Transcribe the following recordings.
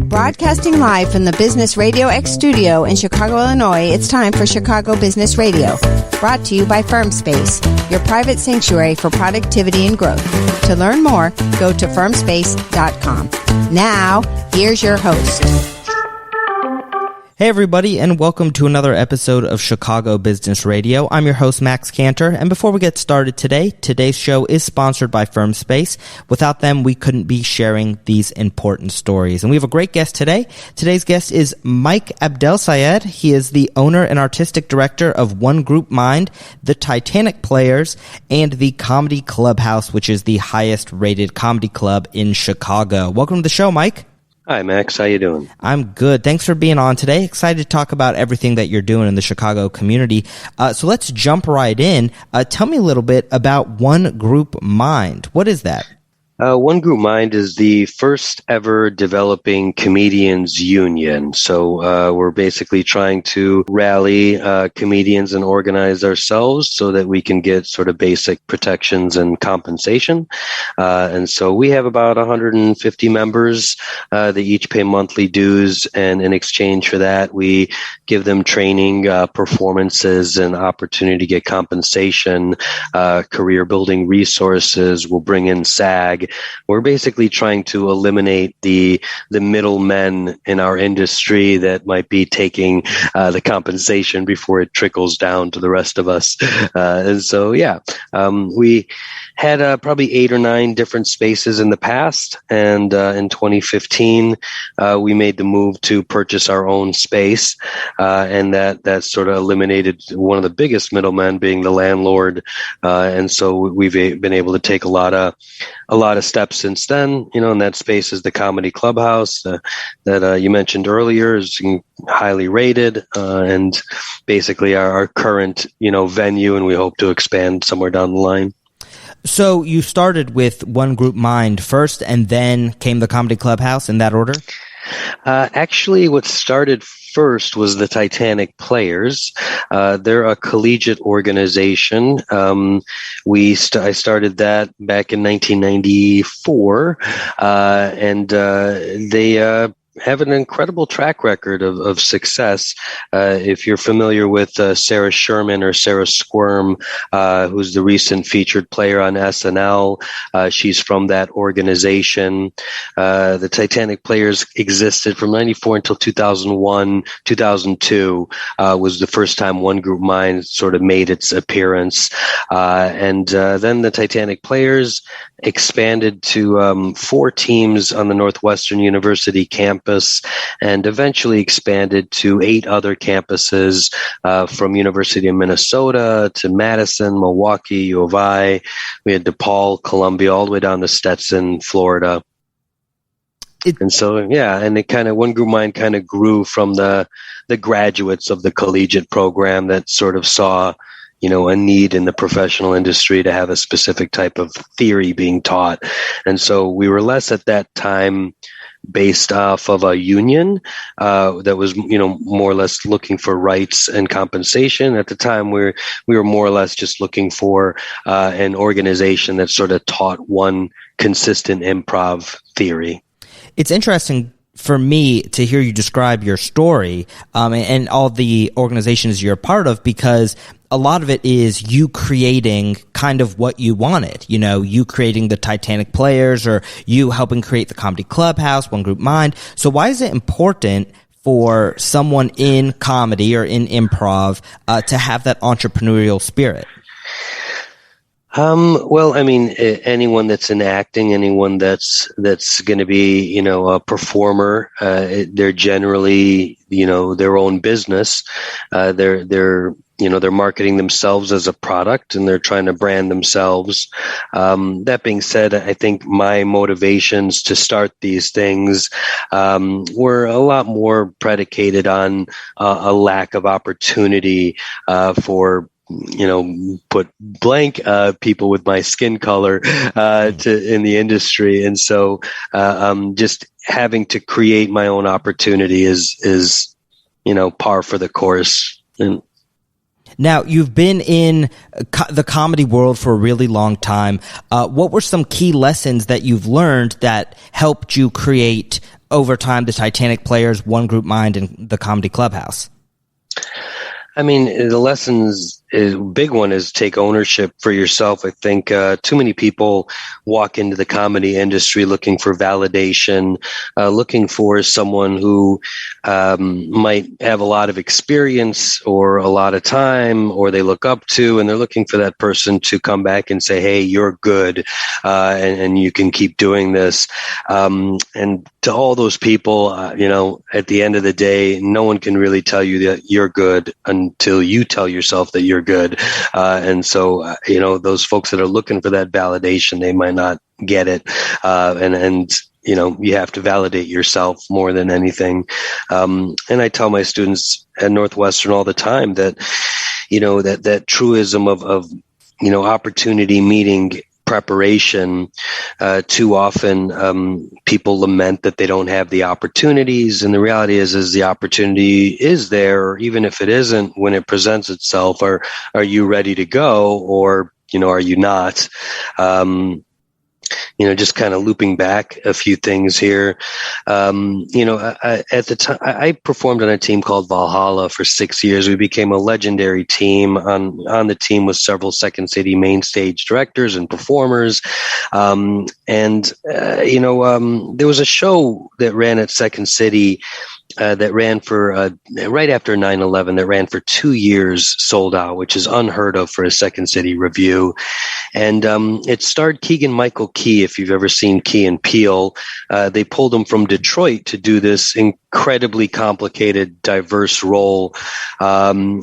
Broadcasting live from the Business RadioX studio in Chicago, Illinois, it's time for Chicago Business Radio. Brought to you by FirmSpace, your private sanctuary for productivity and growth. To learn more, go to firmspace.com. Now, here's your host. Hey everybody, and welcome to another episode of Chicago Business Radio. I'm your host, Max Cantor, and before we get started today, today's show is sponsored by FirmSpace. Without them, we couldn't be sharing these important stories. And we have a great guest today. Today's guest is Mike Abdelsayed. He is the owner and artistic director of One Group Mind, the Titanic Players, and the Comedy Clubhouse, which is the highest rated comedy club in Chicago. Welcome to the show, Mike. Hi, Max. How you doing? I'm good. Thanks for being on today. Excited to talk about everything that you're doing in the Chicago community. So let's jump right in. Tell me a little bit about One Group Mind. What is that? One Group Mind is the first ever developing comedians union. So we're basically trying to rally comedians and organize ourselves so that we can get sort of basic protections and compensation. And so we have about 150 members. They each pay monthly dues, and in exchange for that, we give them training, performances, and opportunity to get compensation, career building resources. We'll bring in SAG. We're basically trying to eliminate the middlemen in our industry that might be taking the compensation before it trickles down to the rest of us. And so, we had probably 8 or 9 different spaces in the past. And in 2015, we made the move to purchase our own space. And that sort of eliminated one of the biggest middlemen, being the landlord. And so we've been able to take a lot of steps since then. And that space is the Comedy Clubhouse that you mentioned earlier, is highly rated, and basically our current, venue, and we hope to expand somewhere down the line. So you started with One Group Mind first, and then came the Comedy Clubhouse in that order? Actually, what started first was the Titanic Players. They're a collegiate organization. I started that back in 1994, and they have an incredible track record of success. If you're familiar with Sarah Sherman or Sarah Squirm, who's the recent featured player on SNL, she's from that organization. The Titanic Players existed from 94 until 2001. 2002 was the first time One Group Mind sort of made its appearance. And then the Titanic Players expanded to 4 teams on the Northwestern University campus, and eventually expanded to 8 other campuses, from University of Minnesota to Madison, Milwaukee, U of I. We had DePaul, Columbia, all the way down to Stetson, Florida. And so, and it One Group Mind kind of grew from the graduates of the collegiate program that sort of saw a need in the professional industry to have a specific type of theory being taught. And so we were less at that time based off of a union that was, more or less looking for rights and compensation. At the time, we were more or less just looking for an organization that sort of taught one consistent improv theory. It's interesting for me to hear you describe your story and all the organizations you're a part of, because a lot of it is you creating kind of what you wanted, you creating the Titanic Players, or you helping create the Comedy Clubhouse, One Group Mind. So why is it important for someone in comedy or in improv to have that entrepreneurial spirit? Anyone that's in acting, anyone that's going to be, a performer, they're generally, their own business. They're marketing themselves as a product, and they're trying to brand themselves. That being said, I think my motivations to start these things were a lot more predicated on a lack of opportunity for put blank people with my skin color in the industry. And so just having to create my own opportunity is par for the course. And Now, you've been in the comedy world for a really long time. What were some key lessons that you've learned that helped you create, over time, the Titanic Players, One Group Mind, and the Comedy Clubhouse? I mean, the lessons, big one is take ownership for yourself. I think too many people walk into the comedy industry looking for validation, looking for someone who might have a lot of experience or a lot of time, or they look up to, and they're looking for that person to come back and say, hey, you're good, and you can keep doing this. And to all those people, at the end of the day, no one can really tell you that you're good until you tell yourself that you're good. And so, those folks that are looking for that validation, they might not get it. And you have to validate yourself more than anything. And I tell my students at Northwestern all the time that, that truism of opportunity meeting preparation. Too often, people lament that they don't have the opportunities, and the reality is the opportunity is there, or even if it isn't, when it presents itself, are you ready to go, or are you not? Just kind of looping back a few things here. At the time, I performed on a team called Valhalla for 6 years. We became a legendary team. On the team was several Second City main stage directors and performers. There was a show that ran at Second City that ran for right after 9/11, that ran for 2 years, sold out, which is unheard of for a Second City review. And it starred Keegan Michael-Key. If you've ever seen Key and Peele, they pulled him from Detroit to do this incredibly complicated, diverse role. I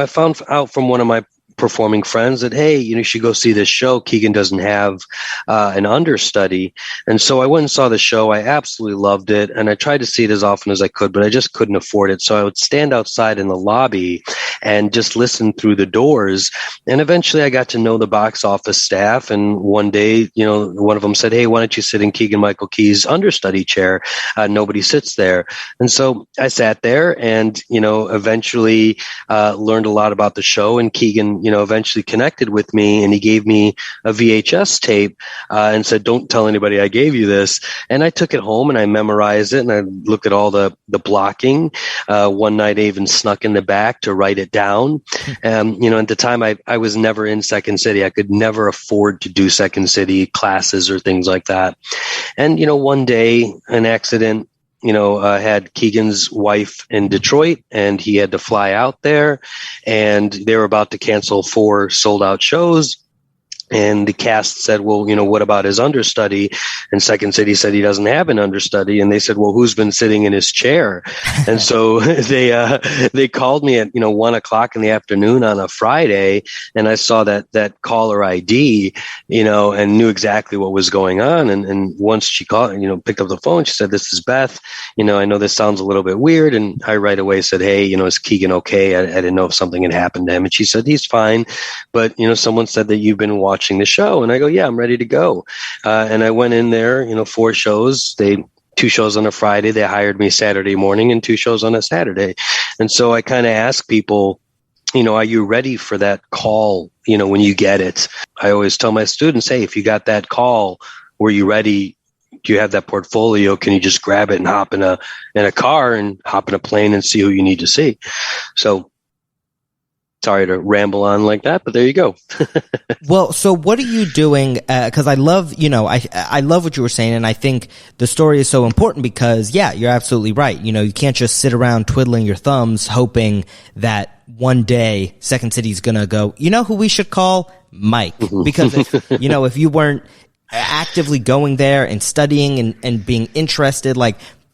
found out from one of my performing friends that, hey, you should go see this show. Keegan doesn't have an understudy. And so I went and saw the show. I absolutely loved it. And I tried to see it as often as I could, but I just couldn't afford it. So I would stand outside in the lobby and just listen through the doors. And eventually I got to know the box office staff. And one day, one of them said, hey, why don't you sit in Keegan Michael-Key's understudy chair? Nobody sits there. And so I sat there and, eventually learned a lot about the show. And Keegan, eventually connected with me, and he gave me a VHS tape and said, don't tell anybody I gave you this. And I took it home and I memorized it, and I looked at all the blocking. One night I even snuck in the back to write it down. At the time I was never in Second City. I could never afford to do Second City classes or things like that. And, one day an accident had Keegan's wife in Detroit, and he had to fly out there, and they were about to cancel 4 sold out shows. And the cast said, well, what about his understudy? And Second City said he doesn't have an understudy. And they said, well, who's been sitting in his chair? And so they called me at, 1:00 in the afternoon on a Friday. And I saw that caller ID, and knew exactly what was going on. And once she called, picked up the phone, she said, this is Beth. I know this sounds a little bit weird. And I right away said, hey, is Keegan okay? I didn't know if something had happened to him. And she said, he's fine. But, someone said that you've been watching the show. And I go, yeah, I'm ready to go. And I went in there, 4 shows. 2 shows on a Friday. They hired me Saturday morning, and 2 shows on a Saturday. And so I kind of ask people, are you ready for that call? When you get it, I always tell my students, hey, if you got that call, were you ready? Do you have that portfolio? Can you just grab it and hop in a car and hop in a plane and see who you need to see? So sorry to ramble on like that, but there you go. Well, so what are you doing? Because I love, I love what you were saying, and I think the story is so important because, yeah, you're absolutely right. You can't just sit around twiddling your thumbs hoping that one day Second City's going to go, who we should call? Mike. Because, if you weren't actively going there and studying and being interested,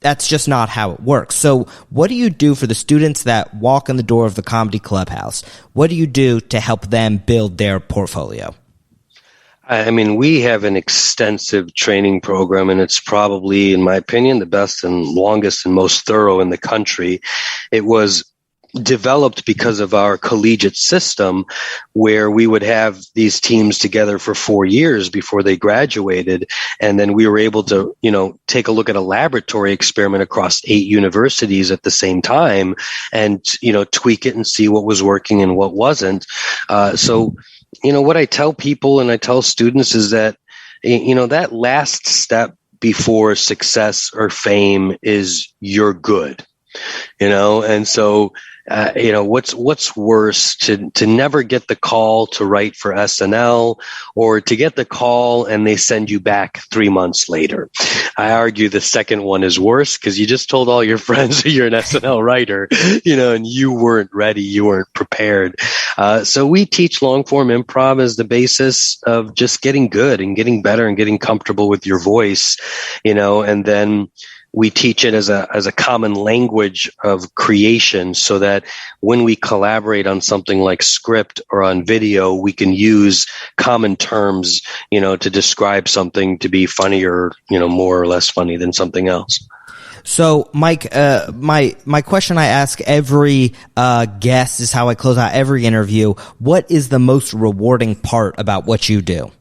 that's just not how it works. So what do you do for the students that walk in the door of the Comedy Clubhouse? What do you do to help them build their portfolio? I mean, we have an extensive training program, and it's probably, in my opinion, the best and longest and most thorough in the country. It was developed because of our collegiate system, where we would have these teams together for 4 years before they graduated. And then we were able to, take a look at a laboratory experiment across 8 universities at the same time and, tweak it and see what was working and what wasn't. So what I tell people and I tell students is that, that last step before success or fame is you're good, and so what's worse to never get the call to write for SNL, or to get the call and they send you back 3 months later. I argue the second one is worse, because you just told all your friends that you're an SNL writer, and you weren't ready, you weren't prepared. So we teach long form improv as the basis of just getting good and getting better and getting comfortable with your voice, and then we teach it as a common language of creation, so that when we collaborate on something like script or on video, we can use common terms, to describe something to be funny or, more or less funny than something else. So, Mike, my question I ask every guest is how I close out every interview. What is the most rewarding part about what you do?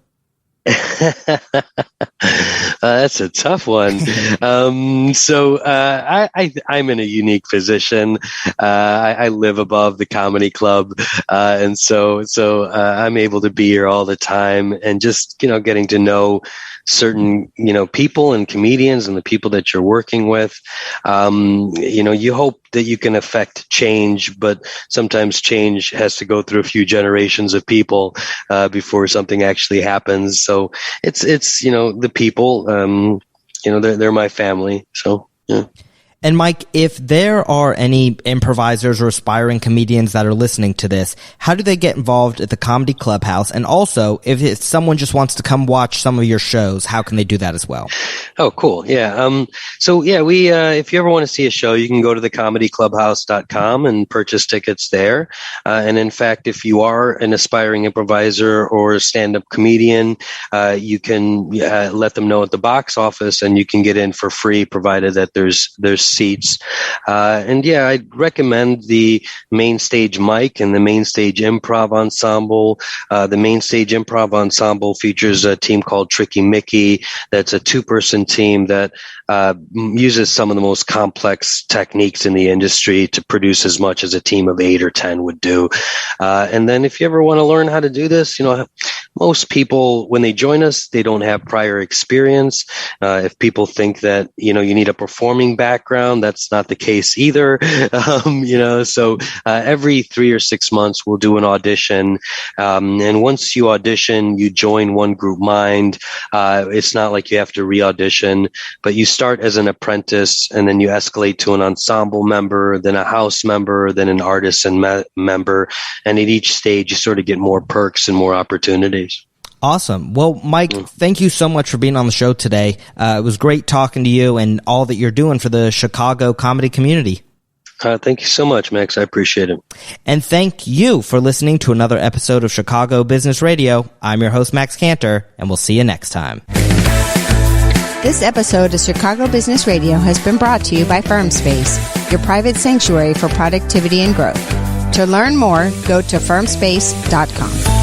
That's a tough one. I'm in a unique position. I live above the comedy club, and so I'm able to be here all the time, and just getting to know certain people and comedians and the people that you're working with. You hope that you can affect change, but sometimes change has to go through a few generations of people before something actually happens. So it's the people, they're my family. So yeah. And Mike, if there are any improvisers or aspiring comedians that are listening to this, how do they get involved at the Comedy Clubhouse? And also, if someone just wants to come watch some of your shows, how can they do that as well? Oh, cool. Yeah. We if you ever want to see a show, you can go to thecomedyclubhouse.com and purchase tickets there. And in fact, if you are an aspiring improviser or a stand-up comedian, you can let them know at the box office, and you can get in for free, provided that there's seats. I'd recommend the Main Stage Mike and the Main Stage Improv Ensemble. The Main Stage Improv Ensemble features a team called Tricky Mickey. That's a 2-person team that uses some of the most complex techniques in the industry to produce as much as a team of 8 or 10 would do. And then if you ever want to learn how to do this, most people, when they join us, they don't have prior experience. If people think that, you need a performing background, that's not the case either. So every 3 or 6 months, we'll do an audition. And once you audition, you join One Group Mind. It's not like you have to re-audition, but you start as an apprentice, and then you escalate to an ensemble member, then a house member, then an artisan member. And at each stage, you sort of get more perks and more opportunities. Awesome. Well, Mike, thank you so much for being on the show today. It was great talking to you and all that you're doing for the Chicago comedy community. Thank you so much, Max. I appreciate it. And thank you for listening to another episode of Chicago Business Radio. I'm your host, Max Cantor, and we'll see you next time. This episode of Chicago Business Radio has been brought to you by FirmSpace, your private sanctuary for productivity and growth. To learn more, go to firmspace.com.